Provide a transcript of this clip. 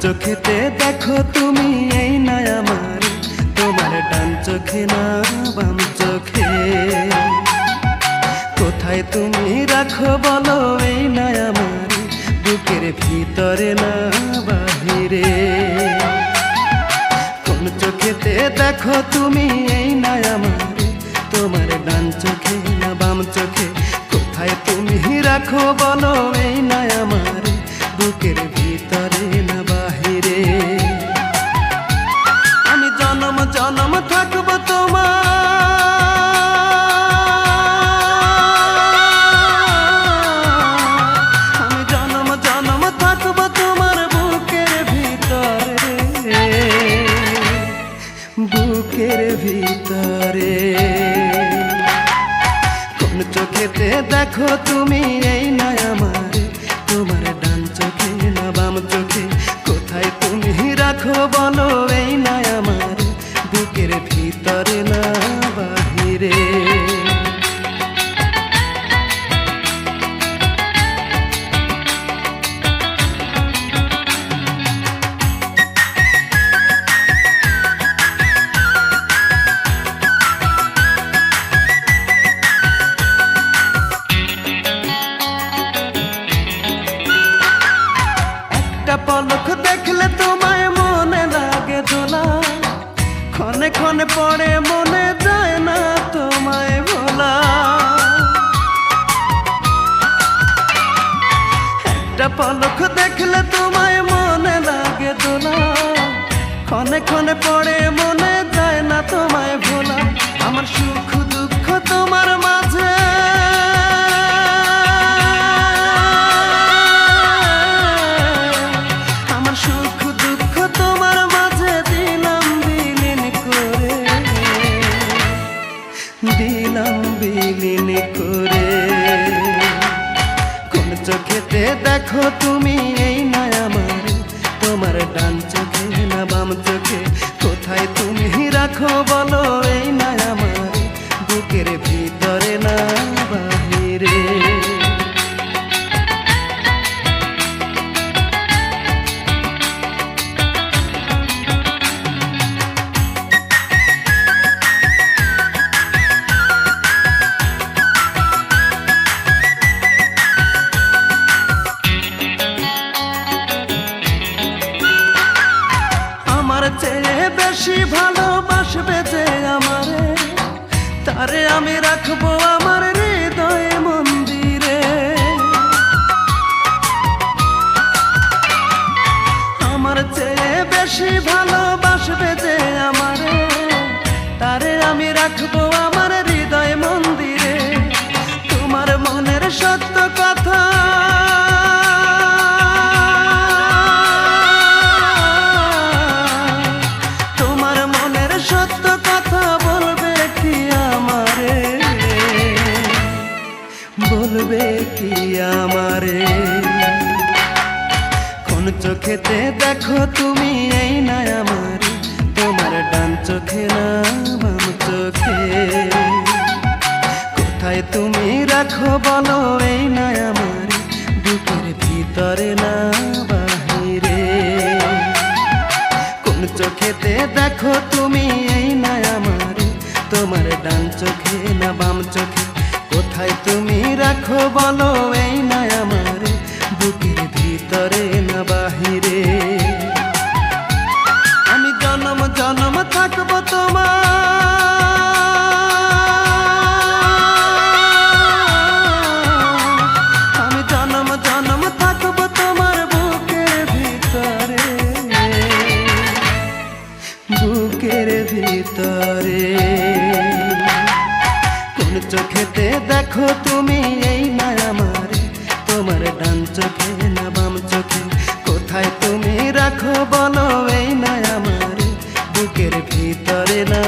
চোখেতে দেখো তুমি এই না আমার, তোমার ডান চোখে না বাম চোখে। কোথায় তুমি রাখো বলো এই না আমার, বুকের ভিতরে না বাহিরে। কোন চোখেতে দেখো তুমি এই না আমার, তোমার ডান চোখে না বাম চোখে। কোথায় তুমি রাখো বলো এই না আমার, বুকের ভিতরে না বাহিরে। আমি জনম জনম থাকবো তোমার, আমি জনম জনম থাকবো তোমার বুকের ভিতরে, বুকের ভিতরে। কোন চোখেতে দেখো তুমি এই না আমার, তোমার ডান চোখে না বাম চোখে। কোথায় তুমি রাখো বলো এই না আমার, বুকের ভিতরে না বাহিরে। পলক দেখলে তোমায় মনে লাগে দোলা, ক্ষণে ক্ষণে পড়ে মনে যায় না তোমায় ভোলা। একটা পলক দেখলে তোমায় মনে লাগে দোলা, ক্ষণে ক্ষণে পড়ে মনে যায় না তোমায় ভোলা। আমার সুখ দুঃখ তোমার মাঝে, দিলাম বিলীন করে। কোন চোখেতে দেখো তুমি এই না আমার, তোমার ডান চোখে না বাম চোখে। কোথায় তুমি রাখো বলো এই না আমার, বুকের ভিতরে না বাহিরে। চেয়ে বেশি ভালোবাসবে যে আমারে, তারে আমি রাখবো আমার হৃদয় মন্দিরে। আমার চেয়ে বেশি ভালোবাসবে যে আমারে, তারে আমি রাখবো আমার হৃদয় মন্দিরে। তোমার মনের সত্য কথা বলবে কি আমারে। কোন চোখেতে দেখো তুমি এই না আমার, তোমার ডান চোখে না বাম চোখে। কোথায় তুমি রাখো বলো এই না আমার, বুকের ভিতরে না বাহিরে। কোন চোখেতে দেখো তুমি এই না আমার, তোমার ডান চোখে না বাম চোখে। কোথায় তুমি রাখো বলো এই না আমার, বুকের ভিতরে না বাহিরে। আমি জনম জনম থাকবো তোমার, আমি জনম জনম থাকবো তোমার বুকের ভিতরে, বুকের ভিতরে। কোন চোখেতে দেখো তুমি এই না আমার, তোমার ডান চোখে না বাম চোখে। কোথায় তুমি রাখো বলো এই না আমার, বুকের ভিতরে না